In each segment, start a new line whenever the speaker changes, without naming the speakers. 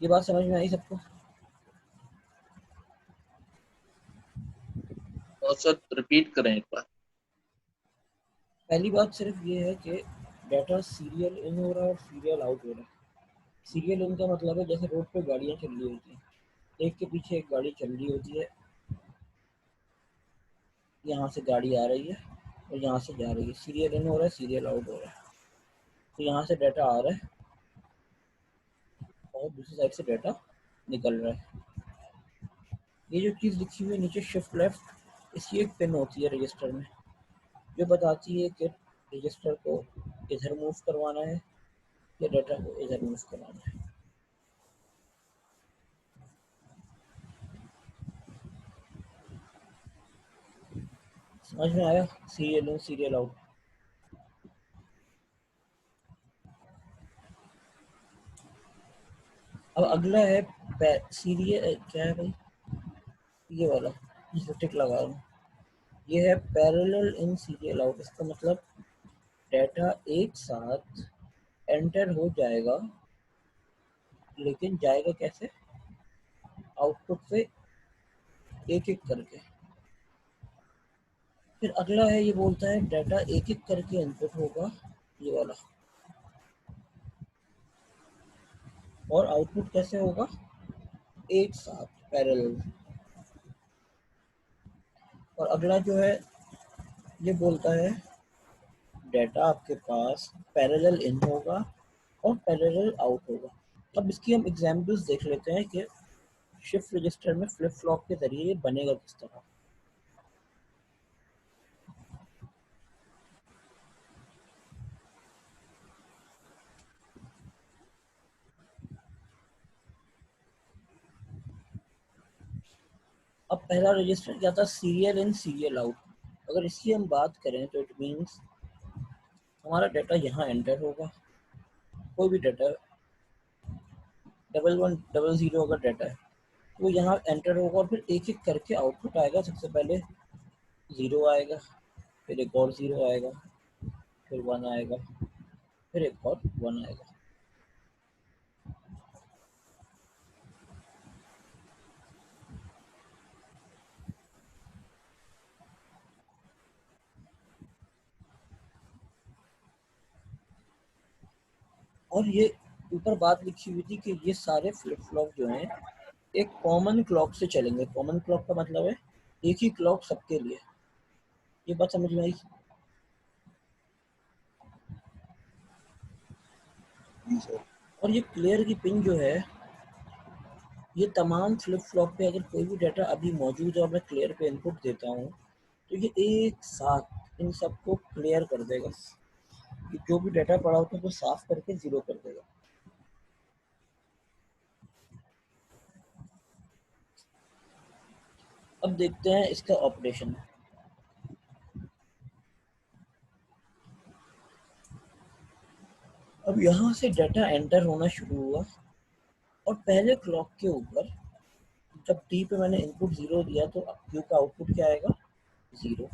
ये बात समझ में आई सबको?
और सर रिपीट करें एक बार।
पहली बात सिर्फ ये है कि डाटा सीरियल इन हो रहा है और सीरियल आउट हो रहा है। सीरियल इन का मतलब है जैसे रोड पे गाड़ियाँ चल रही होती हैं, एक के पीछे एक गाड़ी चल रही होती है, यहाँ से गाड़ी आ रही है और यहाँ से जा रही है, सीरियल इन हो रहा है, सीरियल आउट हो रहा है। तो यहाँ से डाटा आ रहा है और दूसरी साइड से डाटा निकल रहा है। ये जो चीज़ लिखी हुई है नीचे शिफ्ट लेफ्ट, इसकी एक पिन होती है रजिस्टर में जो बताती है कि रजिस्टर को इधर मूव करवाना है या डाटा को इधर मूव करवाना है। समझ में आया? Serial in serial out. अब अगला है सीरियल, क्या है भाई ये वाला जिसको टिक लगा रहा हूँ, ये है पैरेलल इन सीरियल आउट। इसका मतलब डाटा एक साथ एंटर हो जाएगा, लेकिन जाएगा कैसे? आउटपुट पे एक एक करके। फिर अगला है, ये बोलता है डाटा एक एक करके इनपुट होगा, ये वाला, और आउटपुट कैसे होगा? एक साथ पैरेलल। और अगला जो है ये बोलता है डाटा आपके पास पैरेलल इन होगा और पैरेलल आउट होगा। अब इसकी हम एग्जांपल्स देख लेते हैं कि शिफ्ट रजिस्टर में फ्लिप फ्लॉप के जरिए ये बनेगा किस तरह। अब पहला रजिस्टर क्या था? Serial in serial out. अगर इसकी हम बात करें तो इट मीन्स हमारा डाटा यहाँ एंटर होगा, कोई भी डाटा 1100 अगर डाटा है तो यहाँ एंटर होगा और फिर एक एक करके आउटपुट आएगा। सबसे पहले ज़ीरो आएगा, फिर एक और ज़ीरो आएगा, फिर वन आएगा, फिर एक और वन आएगा। और ये ऊपर बात लिखी हुई थी कि ये सारे फ्लिप फ्लॉप जो हैं एक कॉमन क्लॉक से चलेंगे। कॉमन क्लॉक का मतलब है एक ही क्लॉक सबके लिए। ये बात समझ में आई?
जी सर।
और ये क्लियर की पिन जो है, ये तमाम फ्लिप फ्लॉप पे अगर कोई भी डाटा अभी मौजूद है और मैं क्लियर पे इनपुट देता हूँ तो ये एक साथ इन सबको क्लियर कर देगा। ये जो भी डाटा पड़ा होता है वो साफ करके जीरो कर देगा। अब देखते हैं इसका ऑपरेशन। अब यहाँ से डाटा एंटर होना शुरू हुआ और पहले क्लॉक के ऊपर जब टी पे मैंने इनपुट ज़ीरो दिया तो क्यू का आउटपुट क्या आएगा? ज़ीरो।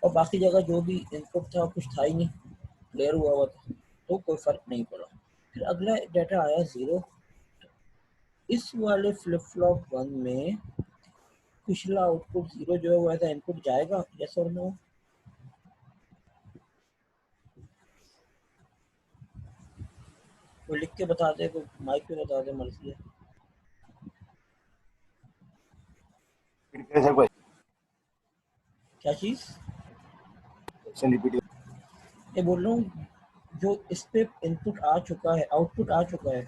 और बाकी जगह जो भी इनपुट था कुछ था ही नहीं, क्लियर हुआ था, तो कोई फ़र्क नहीं पड़ा। फिर अगला डाटा आया ज़ीरो। इस वाले फ्लिप फ्लॉप वन में पिछला आउटपुट ज़ीरो जो है वो ऐसा इनपुट जाएगा, यस और नो? कोई लिख के बता दे, कोई माइक पे बता दे, मर्जी है।
सर
क्या चीज़?
Question repeat.
ये बोल रहा हूँ जो इस पे इनपुट आ चुका है, आउटपुट आ चुका है,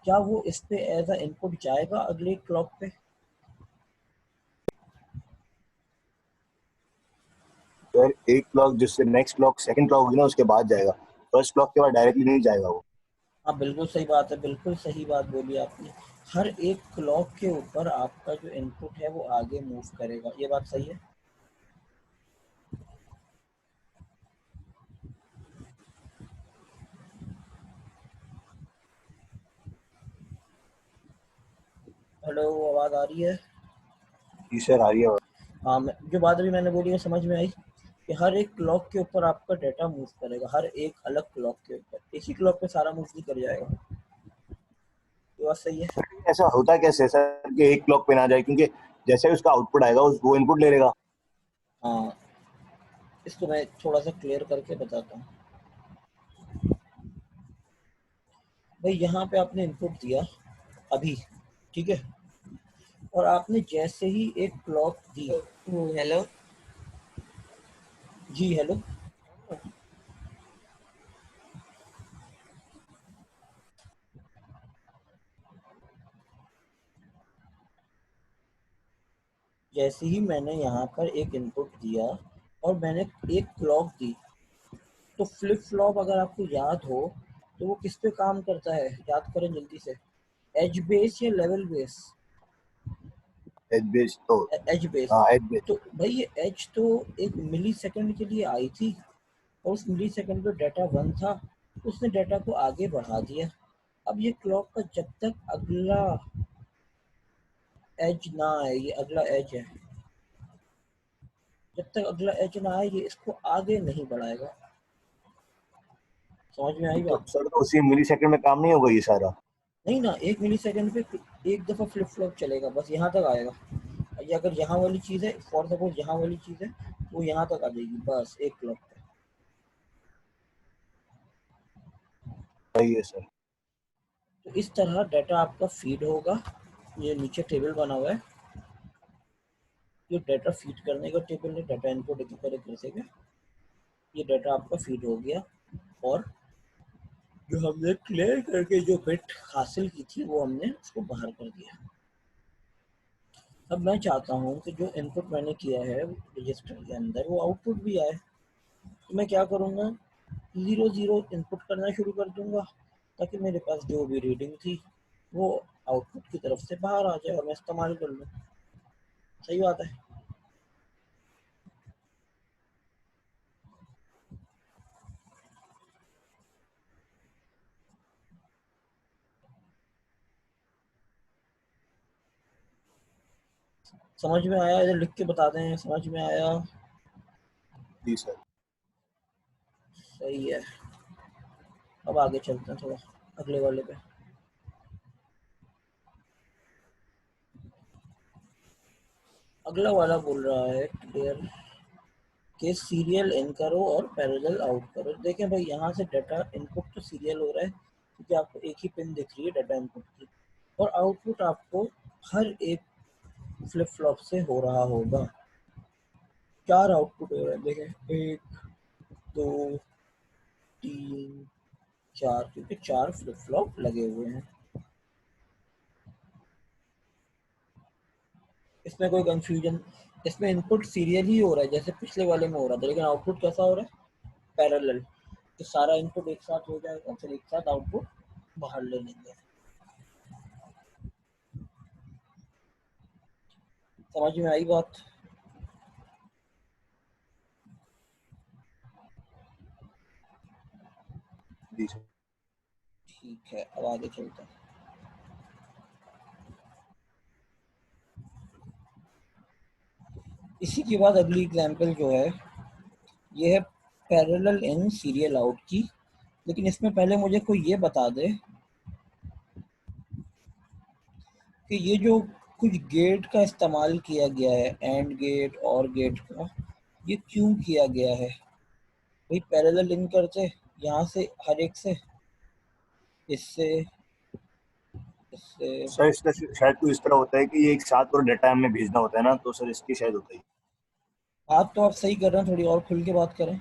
क्या वो इस पे एज अ इनपुट जाएगा अगले क्लॉक पे?
सर एक क्लॉक जिससे नेक्स्ट क्लॉक सेकंड क्लॉक होगी ना उसके बाद जाएगा, फर्स्ट क्लॉक के बाद डायरेक्टली नहीं जाएगा वो।
हाँ बिल्कुल सही बात है, बिल्कुल सही बात बोली आपने। हर एक क्लॉक के ऊपर आपका जो इनपुट है वो आगे मूव करेगा, ये बात सही है। हेलो, आवाज़ आ रही है?
जी सर आ रही है।
हाँ, जो बात अभी मैंने बोली वो समझ में आई कि हर एक क्लॉक के ऊपर आपका डाटा मूव करेगा, हर एक अलग क्लॉक के ऊपर। एक ही क्लॉक पे सारा मूव नहीं कर जाएगा। बात सही है।
ऐसा होता कैसे सर कि एक क्लॉक पे ना जाए, क्योंकि जैसे उसका आउटपुट आएगा वो इनपुट ले लेगा।
हाँ, इसको मैं थोड़ा सा क्लियर करके बताता हूँ। भाई यहाँ पे आपने इनपुट दिया अभी, ठीक है, और आपने जैसे ही एक क्लॉक दी।
हेलो।
जी हेलो। जैसे ही मैंने यहाँ पर एक इनपुट दिया और मैंने एक क्लॉक दी, तो फ्लिप फ्लॉप अगर आपको याद हो तो वो किस पे काम करता है, याद करें जल्दी से। एज बेस या लेवल बेस?
एज बेस तो,
एज बेस।
हाँ एज बेस।
तो भाई ये एज तो एक मिली सेकेंड के लिए आई थी, और उस मिली सेकेंड पे डाटा 1 था, उसने डाटा को आगे बढ़ा दिया। अब ये क्लॉक का जब तक अगला एज ना आए, ये अगला एज है, जब तक अगला एज ना आए ये इसको आगे नहीं बढ़ाएगा। समझ में आई
तो
बात?
सर तो उसी मिली सेकंड में काम नहीं होगा ये सारा?
नहीं ना, 1 मिली सेकेंड पे एक दफा फ्लिप फ्लॉप चलेगा, बस यहाँ तक आएगा। ये अगर यहाँ वाली चीज है, फॉर सपोज यहाँ वाली चीज है, वो यहाँ तक आ जाएगी बस एक क्लॉक पे।
सही है सर।
तो इस तरह डाटा आपका फीड होगा। ये नीचे टेबल बना हुआ है, ये डाटा फीड करने का टेबल है, डाटा इनपुट एक करेगा। ये डाटा आपका फीड हो गया, और जो हमने क्लियर करके जो बिट हासिल की थी वो हमने उसको बाहर कर दिया। अब मैं चाहता हूँ कि जो इनपुट मैंने किया है रजिस्टर के अंदर वो आउटपुट भी आए। तो मैं क्या करूँगा, 0 0 इनपुट करना शुरू कर दूंगा, ताकि मेरे पास जो भी रीडिंग थी वो आउटपुट की तरफ से बाहर आ जाए और मैं इस्तेमाल कर लूँ। सही बात है। समझ में आया? इधर लिख के बता दें समझ में आया।
जी सर।
सही है। अब आगे चलते हैं थोड़ा अगले वाले पे। अगला वाला बोल रहा है क्लियर कि सीरियल इन करो और पैरेलल आउट करो। देखें भाई, यहाँ से डाटा इनपुट तो सीरियल हो रहा है क्योंकि आपको एक ही पिन दिख रही है डाटा इनपुट की, और आउटपुट आपको हर एक फ्लिप फ्लॉप से हो रहा होगा। 4 आउटपुट हो रहे हैं, देखें 1 2 3 4, क्योंकि 4 फ्लिप फ्लॉप लगे हुए हैं। इसमें कोई कंफ्यूजन? इसमें इनपुट सीरियल ही हो रहा है जैसे पिछले वाले में हो रहा था, लेकिन आउटपुट कैसा हो रहा है, पैरेलल। तो सारा इनपुट एक साथ हो जाएगा, फिर एक साथ आउटपुट बाहर ले लेंगे। समझ में आई बात?
जी सर।
ठीक है, अब आगे चलते हैं। इसी के बाद अगली एग्जांपल जो है ये है पैरेलल इन सीरियल आउट की। लेकिन इसमें पहले मुझे कोई ये बता दे कि ये जो कुछ गेट का इस्तेमाल किया गया है, एंड गेट और गेट का, ये क्यों किया गया है? भाई पैरेलल इन करते यहाँ से हर एक से, इससे, इससे।
सर इसका शायद तो इस तरह होता है कि ये एक साथ और डाटा हमें भेजना होता है ना, तो सर इसकी शायद होता है।
बात तो आप सही कर रहे हैं, थोड़ी और खुल के बात करें।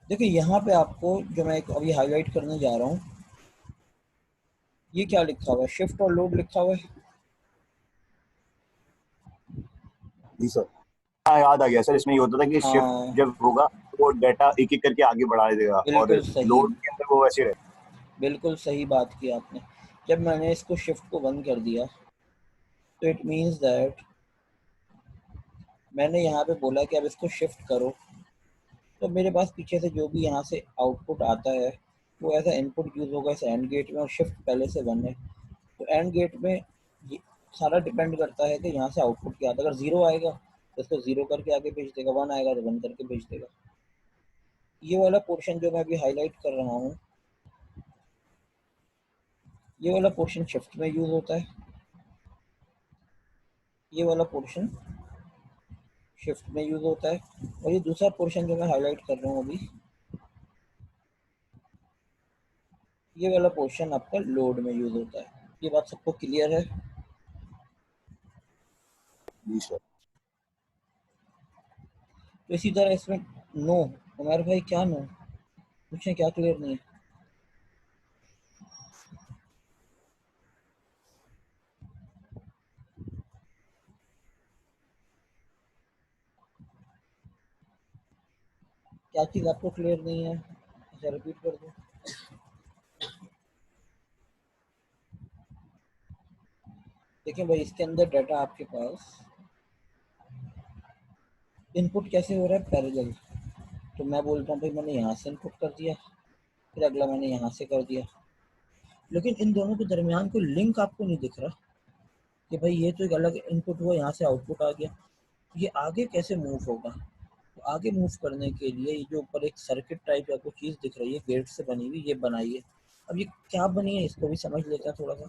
देखिए यहाँ पे आपको जो मैं अभी हाईलाइट करने जा रहा हूँ, ये क्या लिखा हुआ है, शिफ्ट और लोड लिखा हुआ है।
जी सर। हाँ याद आ गया सर, इसमें ये होता था कि शिफ्ट
हाँ
जब होगा तो वो डाटा एक एक करके आगे बढ़ा देगा, और
बिल्कुल सही,
लोड के अंदर वो वैसे रहेगा।
बिल्कुल सही बात की आपने। जब मैंने इसको शिफ्ट को बंद कर दिया तो इट मीन्स दैट मैंने यहाँ पे बोला कि अब इसको शिफ्ट करो, तो मेरे पास पीछे से जो भी यहाँ से आउटपुट आता है वो ऐसा इनपुट यूज होगा इस एंड गेट में, और शिफ्ट पहले से 1 है। तो एंड गेट में ये सारा डिपेंड करता है कि यहाँ से आउटपुट क्या आता है। अगर 0 आएगा तो इसको 0 करके आगे भेज देगा, 1 आएगा तो 1 करके भेज देगा। ये वाला पोर्शन जो मैं अभी हाईलाइट कर रहा हूँ, ये वाला पोर्शन शिफ्ट में यूज होता है, ये वाला पोर्शन शिफ्ट में यूज होता है, और ये दूसरा पोर्शन जो मैं हाईलाइट कर रहा हूँ अभी, ये वाला पोर्शन आपका लोड में यूज होता है। ये बात सबको क्लियर है?
जी सर।
तो इसी तरह इसमें नो, उमर भाई क्या नो पूछे, क्या क्लियर नहीं है? क्या चीज़ आपको क्लियर नहीं है? अच्छा रिपीट कर दो। देखिए भाई, इसके अंदर डाटा आपके पास इनपुट कैसे हो रहा है, पैरेलल। तो मैं बोलता हूँ भाई मैंने यहाँ से इनपुट कर दिया, फिर अगला मैंने यहाँ से कर दिया, लेकिन इन दोनों के दरमियान कोई लिंक आपको नहीं दिख रहा कि भाई ये तो एक अलग इनपुट हुआ, यहाँ से आउटपुट आ गया, ये आगे कैसे मूव होगा? तो आगे मूव करने के लिए ये जो ऊपर एक सर्किट टाइप आपको चीज़ दिख रही है गेट से बनी हुई, ये बनाई है। अब ये क्या बनी है इसको भी समझ लेते हैं थोड़ा सा।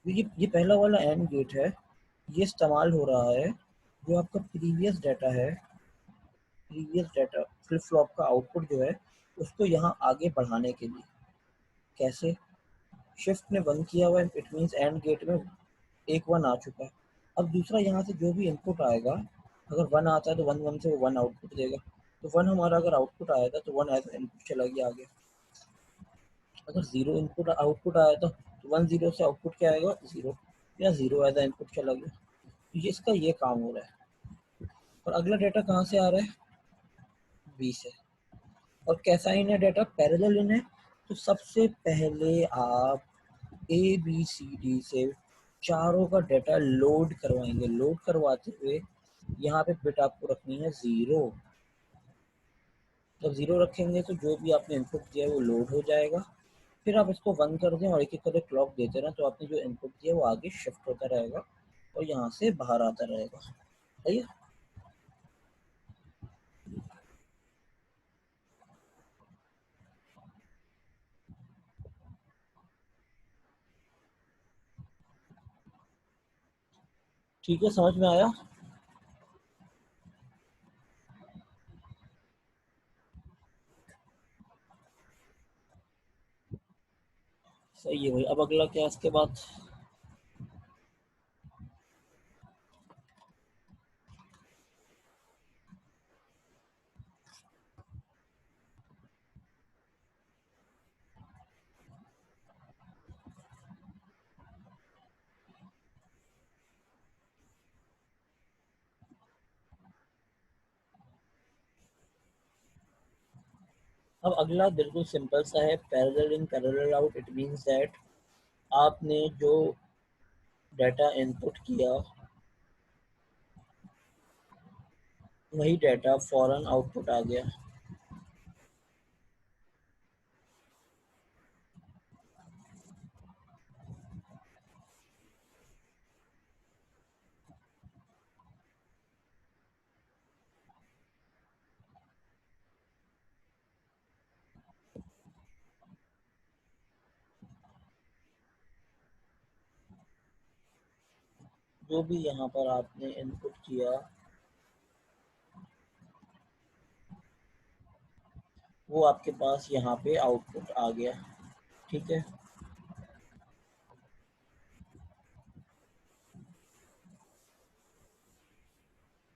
तो ये पहला वाला एंड गेट है, ये इस्तेमाल हो रहा है जो आपका प्रीवियस डाटा फ्लिप फ्लॉप का आउटपुट जो है उसको यहाँ आगे बढ़ाने के लिए। कैसे? शिफ्ट ने वन किया हुआ है, इट मीन्स एंड गेट में एक वन आ चुका है। अब दूसरा यहाँ से जो भी इनपुट आएगा, अगर वन आता है तो वन वन से वो वन आउटपुट देगा, तो वन हमारा अगर आउटपुट आया था तो वन एज इनपुट चला गया आगे। अगर जीरो इनपुट आउटपुट आया था तो वन जीरो से आउटपुट क्या आएगा, जीरो, या जीरो एज इनपुट चला गया। तो ये इसका ये काम हो रहा है। और अगला डाटा कहाँ से आ रहा है, बी से। और कैसा इन है डाटा, पैरेलल इन है। तो सबसे पहले आप ए बी सी डी से चारों का डाटा लोड करवाएंगे। लोड करवाते हुए यहाँ पे बिट आपको रखनी है जीरो। जब जीरो रखेंगे तो जो भी आपने इनपुट दिया है वो लोड हो जाएगा। फिर आप इसको वन कर दें और एक एक करके क्लॉक देते रहें, तो आपने जो इनपुट दिया है वो आगे शिफ्ट होता रहेगा और यहाँ से बाहर आता रहेगा। सही है? ठीक है, समझ में आया? सही है भाई। अब अगला क्या है इसके बाद? अब अगला बिल्कुल सिंपल सा है, parallel in parallel out. It means that आपने जो डाटा इनपुट किया वही डाटा फौरन आउटपुट आ गया। जो भी यहाँ पर आपने इनपुट किया वो आपके पास यहाँ पे आउटपुट आ गया। ठीक है?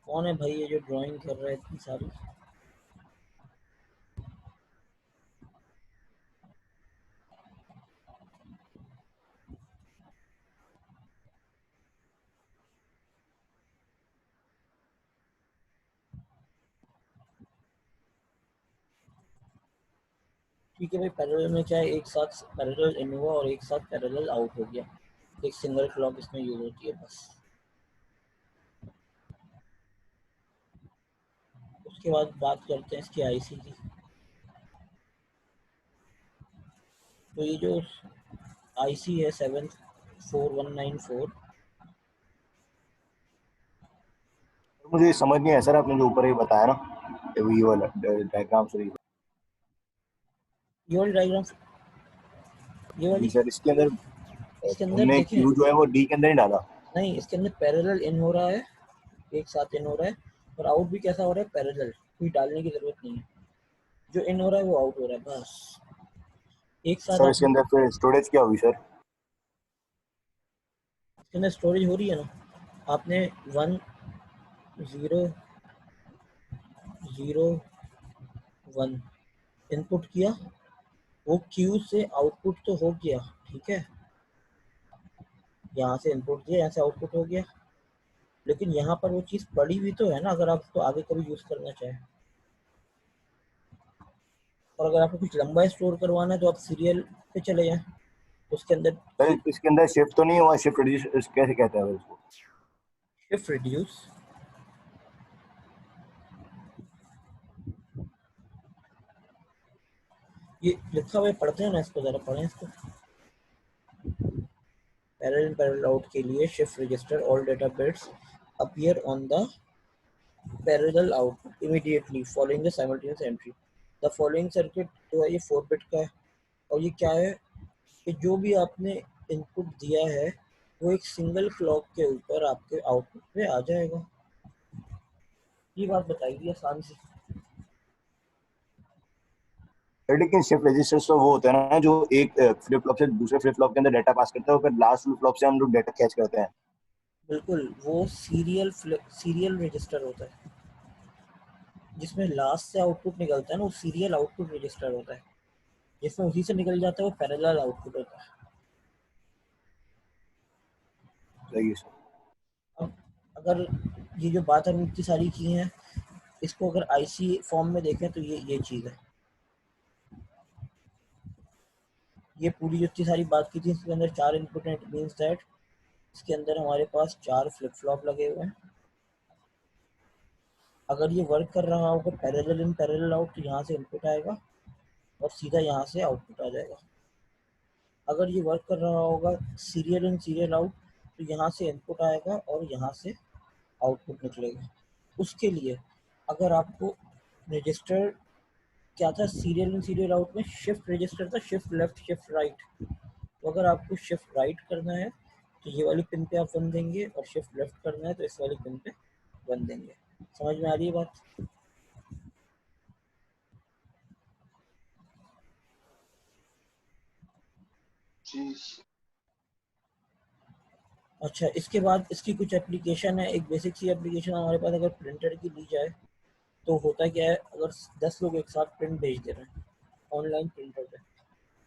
कौन है भाई ये जो ड्राइंग कर रहा है इतनी सारी? ठीक है भाई, पैरेलल में क्या है, एक साथ पैरेलल इन हुआ और एक साथ पैरेलल आउट हो गया। एक सिंगल क्लॉक इसमें यूज होती है बस। उसके बाद बात करते हैं इसकी आईसी की। तो ये जो आईसी है 74194,
मुझे समझ नहीं आया सर, आपने जो ऊपर ही बताया ना, ये वाला डायग्राम सॉरी
ये वाली डायग्राम, ये वाली,
सर इसके अंदर
इसके अंदर
हमने
देखें,
क्यू जो है वो डी के अंदर ही डाला।
नहीं इसके अंदर पैरेलल इन हो रहा है, एक साथ इन हो रहा है, और आउट भी कैसा हो रहा है, पैरेलल, कोई डालने की जरूरत नहीं है, जो इन हो रहा है वो आउट हो रहा है, बस एक साथ
सर
आप।
इसके अंदर फिर स्टोरेज क्या होगी सर?
इसके अंदर स्टोरेज हो रही है ना, आपने 1 0 0 1 इनपुट किया, वो क्यू से आउटपुट तो हो गया, ठीक है, यहाँ से इनपुट दिया, यहाँ से आउटपुट हो गया, लेकिन यहाँ पर वो चीज़ पड़ी हुई तो है ना, अगर आप उसको आगे कभी यूज़ करना चाहें। और अगर आपको कुछ लंबा स्टोर करवाना है तो आप सीरियल पे चले जाएं, उसके अंदर
सर इसके अंदर शिफ्ट तो नहीं हुआ, शिफ्ट रजिस्टर कैसे कहते हैं उसको?
शिफ्ट रिड्यूस, ये लिखा हुआ है, पढ़ते हैं ना इसको, ज़रा पढ़ें इसको। पैरेलल पैरेलल आउट के लिए shift register all data bits appear on the parallel output immediately following the simultaneous entry. The following circuit जो है ये 4 बिट का है, और ये क्या है कि जो भी आपने इनपुट दिया है वो एक सिंगल क्लॉक के ऊपर आपके आउटपुट पे आ जाएगा। ये बात बताई दी आसान से।
सर लेकिन शिफ्ट रजिस्टर तो वो होता है ना जो एक फ्लिप फ्लॉप से दूसरे फ्लिप फ्लॉप के अंदर डाटा पास करता है, और फिर लास्ट फ्लिप फ्लॉप से हम लोग डाटा कैच करते हैं।
बिल्कुल, वो सीरियल रजिस्टर होता है, जिसमें लास्ट से आउटपुट निकलता है ना, वो सीरियल आउटपुट रजिस्टर होता है, जिसमें उसी से निकल जाता है वो पैरेलल आउटपुट होता है।
सही है सर।
अब अगर ये जो बात हम इतनी सारी की हैं, इसको अगर आईसी फॉर्म में देखें तो ये चीज़ है, ये पूरी जो इतनी सारी बात की थी इसके अंदर 4 इनपुट हैं, इट मीन्स दैट इसके अंदर हमारे पास 4 फ्लिप फ्लॉप लगे हुए हैं। अगर ये वर्क कर रहा होगा पैरेलल इन पैरेलल आउट तो यहाँ से इनपुट आएगा और सीधा यहाँ से आउटपुट आ जाएगा। अगर ये वर्क कर रहा होगा सीरियल इन सीरियल आउट तो यहाँ से इनपुट आएगा और यहाँ से आउटपुट निकलेगा। उसके लिए अगर आपको रजिस्टर क्या था, सीरियल इन सीरियल आउट में शिफ्ट रजिस्टर था, शिफ्ट लेफ्ट शिफ्ट राइट, तो अगर आपको शिफ्ट राइट करना है तो ये वाली पिन पे आप 1 देंगे, और शिफ्ट लेफ्ट करना है तो इस वाली पिन पे 1 देंगे। समझ में आ रही है बात?
जी।
अच्छा, इसके बाद इसकी कुछ एप्लीकेशन है, एक बेसिक सी एप्लीकेशन हमारे पास अगर प्रिंटर की ली जाए तो होता क्या है, अगर 10 लोग एक साथ प्रिंट भेज दे रहे हैं ऑनलाइन प्रिंटर पे,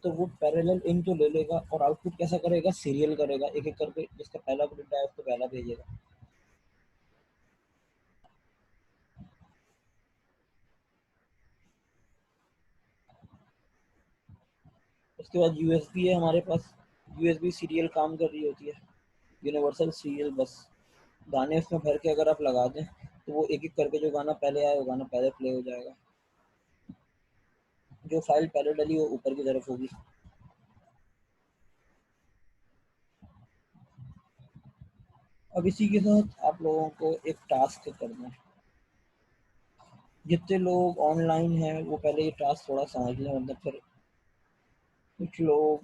तो वो पैरेलल इन तो ले लेगा और आउटपुट कैसा करेगा, सीरियल करेगा, एक एक करके जिसका पहला प्रिंट आया उसको पहला भेजेगा। उसके बाद यूएसबी है हमारे पास, यूएसबी सीरियल काम कर रही होती है, यूनिवर्सल सीरियल बस। गाने उसमें भर के अगर आप लगा दें तो वो एक एक करके जो गाना पहले आया वो गाना पहले प्ले हो जाएगा, जो फाइल पहले डली वो ऊपर की तरफ होगी। अब इसी के साथ आप लोगों को एक टास्क करना है, जितने लोग ऑनलाइन हैं वो पहले ये टास्क थोड़ा समझ लें, मतलब फिर कुछ लोग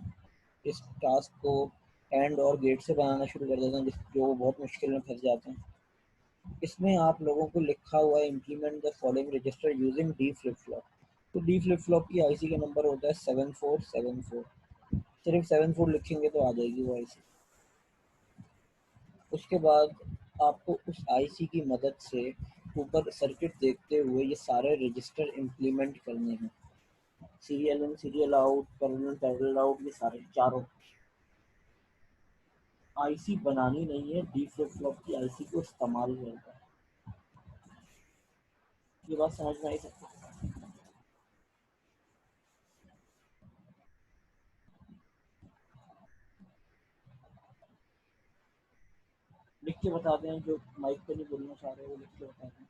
इस टास्क को एंड और गेट से बनाना शुरू कर देते हैं, जो बहुत मुश्किल में फंस जाते हैं। इसमें आप लोगों को लिखा हुआ है implement the following register using D flip flop. तो डी फ्लिप फ्लॉप की आईसी का नंबर होता है 7474, सिर्फ 74 लिखेंगे तो आ जाएगी वो आईसी। उसके बाद आपको उस आईसी की मदद से ऊपर सर्किट देखते हुए ये सारे रजिस्टर इम्प्लीमेंट करने हैं, serial in serial out, parallel parallel out, ये सारे चारों। आईसी बनानी नहीं है, डी फ्लिप फ्लॉप की आईसी को इस्तेमाल करता है। ये बात समझ में आई सबको? लिख के बता दें, जो माइक पे नहीं बोलना चाह रहे वो लिख के बता दें।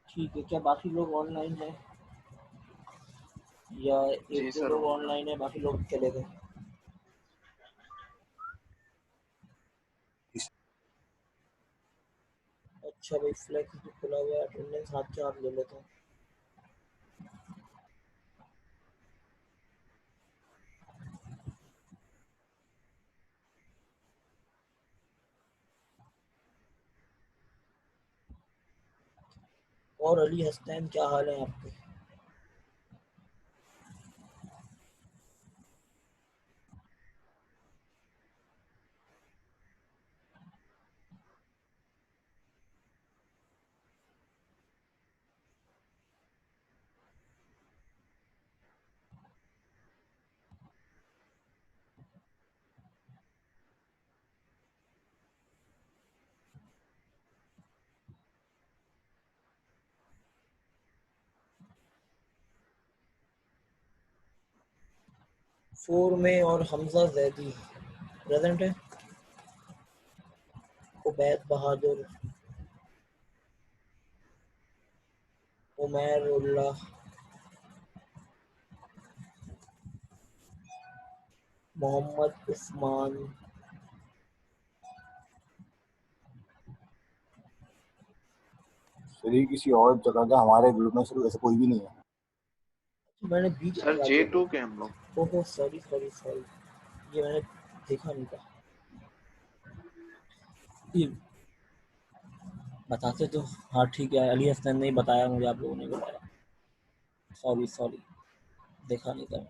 ठीक है, क्या बाकी लोग ऑनलाइन हैं? या
जी
एक दो
सर,
लोग
होगा।
ऑनलाइन है, बाकी लोग चले गए? अच्छा भाई, फ्लेक्स भी खुला हुआ है, अटेंडेंस हाथ के हाथ ले लेता हूँ। और अली हसनैन, क्या हाल है आपके? फोर में और हमजा जैदी प्रेजेंट है। उबैद बहादुर, उमैर उल्लाह, मोहम्मद उस्मान,
सर ये किसी और जगह का, हमारे ग्रुप में सिर्फ ऐसा कोई भी नहीं है।
मैंने बीच
सर
लगा दिया।
J2 के हम लोग।
ओहो, सॉरी सॉरी सॉरी, ये मैंने देखा नहीं था। ये बताते तो हाँ ठीक है, अली हसन ने ही बताया मुझे, आप लोगों ने बताया। सॉरी सॉरी, देखा नहीं था।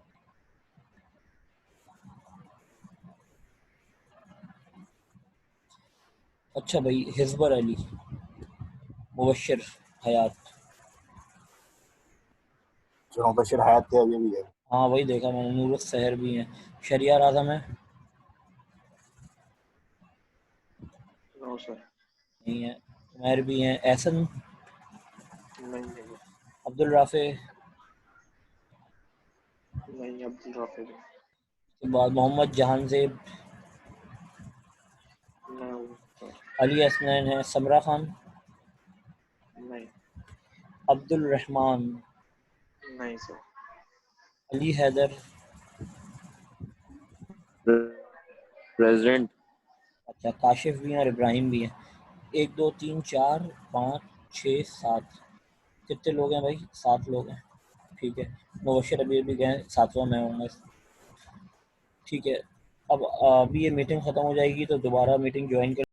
अच्छा भाई, हिजबर अली, मुबश्शिर हयात।
जो बशीर हयात थे अभी भी है।
हाँ वही देखा मैंने, नूर सहर भी हैं। शरियार आजम है?
नो सर,
नहीं है। उमैर भी हैं। एहसन,
नहीं है,
अब्दुल राफे
नहीं अब्दुल राफिक,
के बाद मोहम्मद जहानजेब,
नहीं सर,
अली हसनैन है, समरा खान,
नहीं,
अब्दुल रहमान,
नहीं सर,
अली हैदर।
प्रेसिडेंट।
अच्छा, काशिफ भी हैं और इब्राहिम भी हैं। 1 2 3 4 5 6 7, कितने लोग हैं भाई? 7 लोग हैं। ठीक है, मुबश्शिर अभी भी गए, 7वां मैं हूँ। ठीक है, अब अभी ये मीटिंग ख़त्म हो जाएगी तो दोबारा मीटिंग ज्वाइन कर